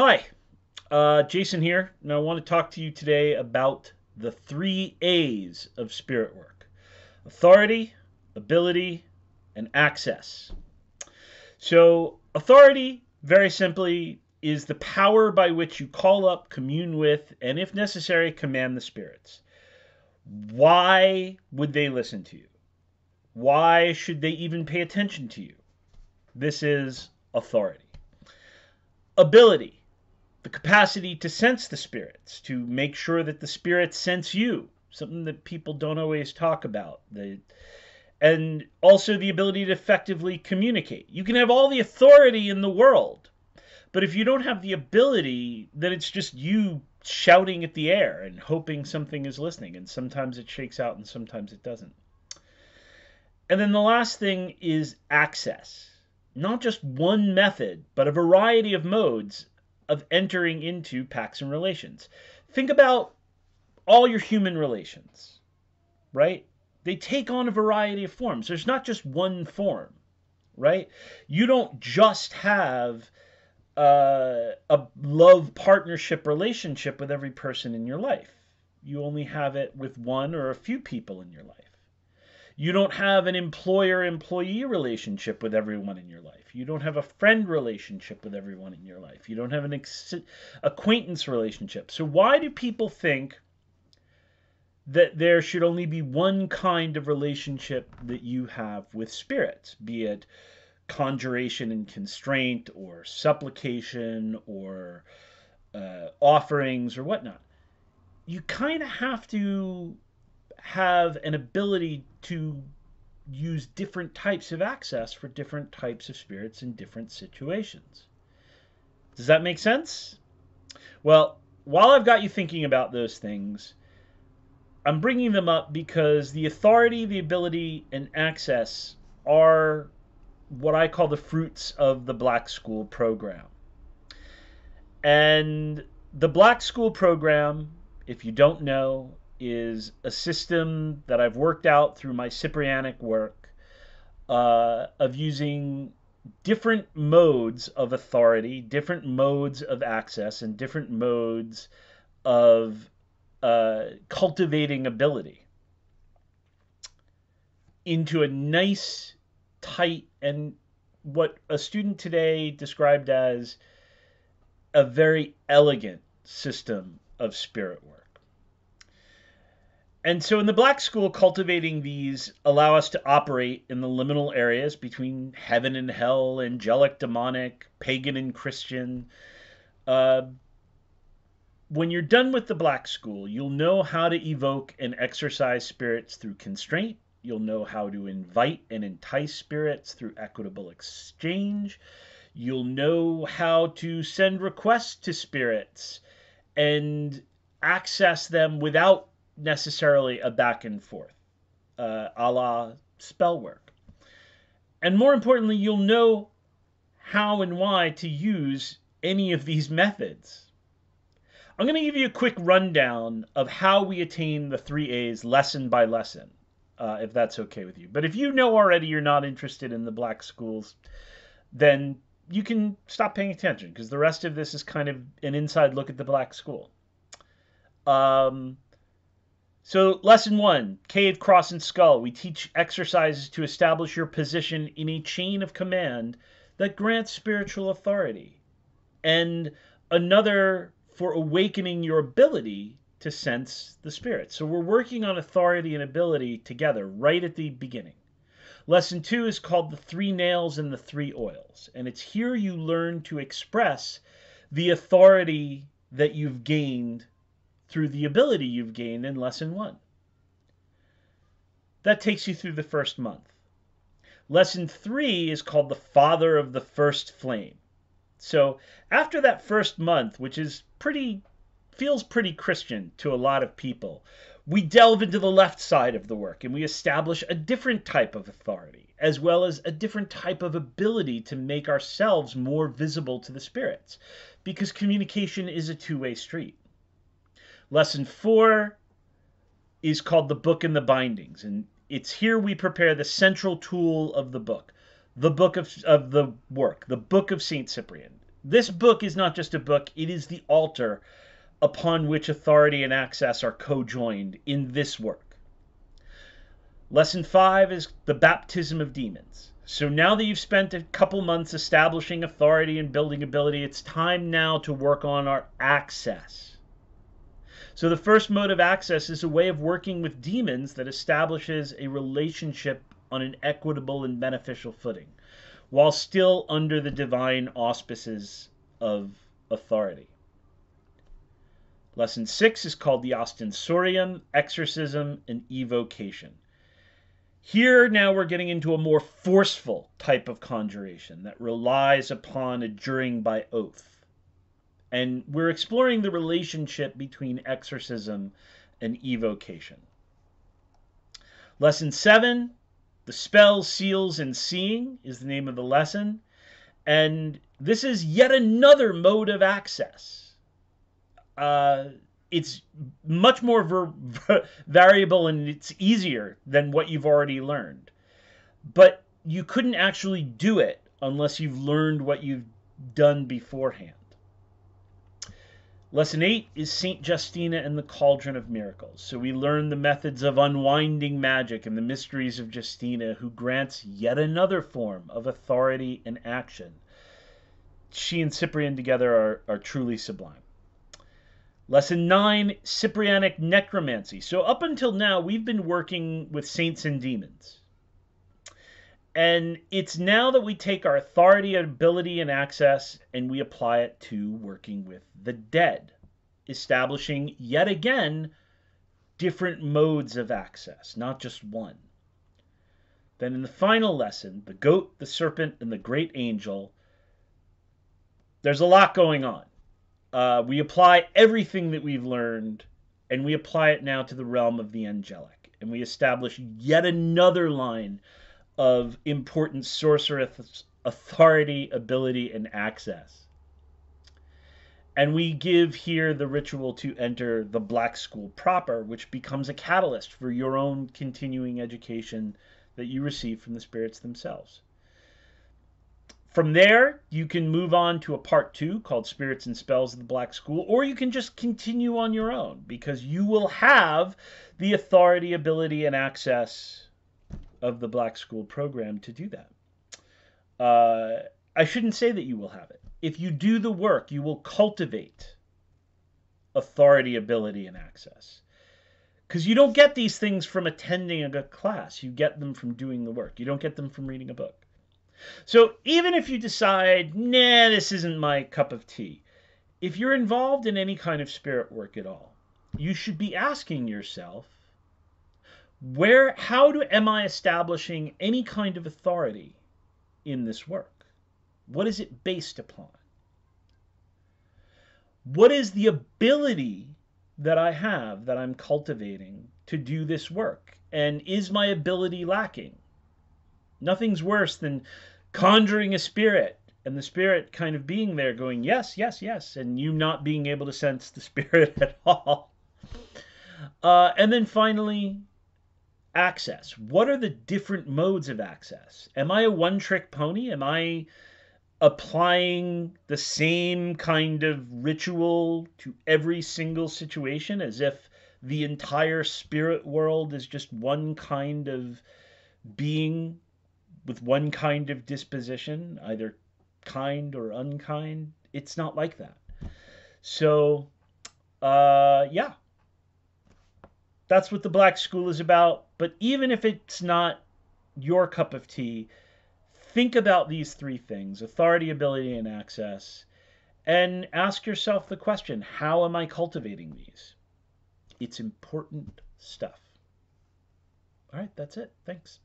Hi, Jason here, and I want to talk to you today about the three A's of spirit work: authority, ability, and access. So, authority, very simply, is the power by which you call up, commune with, and if necessary, command the spirits. Why would they listen to you? Why should they even pay attention to you? This is authority. Ability, the capacity to sense the spirits, to make sure that the spirits sense you, something that people don't always talk about. And also the ability to effectively communicate. You can have all the authority in the world, but if you don't have the ability, then it's just you shouting at the air and hoping something is listening. And sometimes it shakes out and sometimes it doesn't. And then the last thing is access. Not just one method, but a variety of modes of entering into pacts and relations. Think about all your human relations, right? They take on a variety of forms. There's not just one form, right? You don't just have a love partnership relationship with every person in your life. You only have it with one or a few people in your life. You don't have an employer-employee relationship with everyone in your life. You don't have a friend relationship with everyone in your life. You don't have an acquaintance relationship. So why do people think that there should only be one kind of relationship that you have with spirits, be it conjuration and constraint, or supplication, or offerings, or whatnot? You kind of have to have an ability to use different types of access for different types of spirits in different situations. Does that make sense? Well, while I've got you thinking about those things, I'm bringing them up because the authority, the ability, and access are what I call the fruits of the Black School program. And the Black School program, if you don't know, is a system that I've worked out through my Cyprianic work of using different modes of authority, different modes of access, and different modes of cultivating ability into a nice, tight, and what a student today described as a very elegant system of spirit work. And so in the Black School, cultivating these allow us to operate in the liminal areas between heaven and hell, angelic, demonic, pagan, and Christian. When you're done with the Black School, you'll know how to evoke and exercise spirits through constraint. You'll know how to invite and entice spirits through equitable exchange. You'll know how to send requests to spirits and access them without necessarily a back and forth, a la spell work. And more importantly, you'll know how and why to use any of these methods. I'm going to give you a quick rundown of how we attain the three A's lesson by lesson, if that's okay with you. But if you know already you're not interested in the Black Schools, then you can stop paying attention, because the rest of this is kind of an inside look at the Black School. So lesson 1, Cave, Cross, and Skull. We teach exercises to establish your position in a chain of command that grants spiritual authority, and another for awakening your ability to sense the spirits. So we're working on authority and ability together right at the beginning. Lesson 2 is called the 3 nails and the 3 oils, and it's here you learn to express the authority that you've gained through the ability you've gained in lesson 1. That takes you through the first month. Lesson 3 is called the Father of the First Flame. So after that first month, which is feels pretty Christian to a lot of people, we delve into the left side of the work and we establish a different type of authority, as well as a different type of ability to make ourselves more visible to the spirits, because communication is a two-way street. Lesson 4 is called the Book and the Bindings, and it's here we prepare the central tool of the book of the work, the Book of St. Cyprian. This book is not just a book, it is the altar upon which authority and access are co-joined in this work. Lesson 5 is the baptism of demons. So now that you've spent a couple months establishing authority and building ability, it's time now to work on our access. So the first mode of access is a way of working with demons that establishes a relationship on an equitable and beneficial footing, while still under the divine auspices of authority. Lesson 6 is called the ostensorium, exorcism, and evocation. Here now we're getting into a more forceful type of conjuration that relies upon adjuring by oath. And we're exploring the relationship between exorcism and evocation. Lesson 7, the spells, seals, and seeing is the name of the lesson. And this is yet another mode of access. It's much more variable and it's easier than what you've already learned. But you couldn't actually do it unless you've learned what you've done beforehand. Lesson 8 is St. Justina and the Cauldron of Miracles. So we learn the methods of unwinding magic and the mysteries of Justina, who grants yet another form of authority and action. She and Cyprian together are truly sublime. Lesson 9, Cyprianic Necromancy. So up until now, we've been working with saints and demons. And it's now that we take our authority, ability, and access, and we apply it to working with the dead, establishing, yet again, different modes of access, not just one. Then in the final lesson, the goat, the serpent, and the great angel, there's a lot going on. We apply everything that we've learned, and we apply it now to the realm of the angelic. And we establish yet another line of important sorceress authority, ability, and access. And we give here the ritual to enter the Black School proper, which becomes a catalyst for your own continuing education that you receive from the spirits themselves. From there, you can move on to a part 2 called Spirits and Spells of the Black School, or you can just continue on your own because you will have the authority, ability, and access of the Black School program to do that. I shouldn't say that you will have it. If you do the work, you will cultivate authority, ability, and access. Because you don't get these things from attending a class. You get them from doing the work. You don't get them from reading a book. So even if you decide, nah, this isn't my cup of tea, if you're involved in any kind of spirit work at all, you should be asking yourself, how am I establishing any kind of authority in this work? What is it based upon? What is the ability that I have that I'm cultivating to do this work? And is my ability lacking? Nothing's worse than conjuring a spirit and the spirit kind of being there going, yes, yes, yes, and you not being able to sense the spirit at all. And then finally, access. What are the different modes of access? Am I a one-trick pony? Am I applying the same kind of ritual to every single situation as if the entire spirit world is just one kind of being with one kind of disposition, either kind or unkind? It's not like that. So, yeah. That's what the Black School is about. But even if it's not your cup of tea, think about these 3 things: authority, ability, and access. And ask yourself the question, how am I cultivating these? It's important stuff. All right, that's it. Thanks.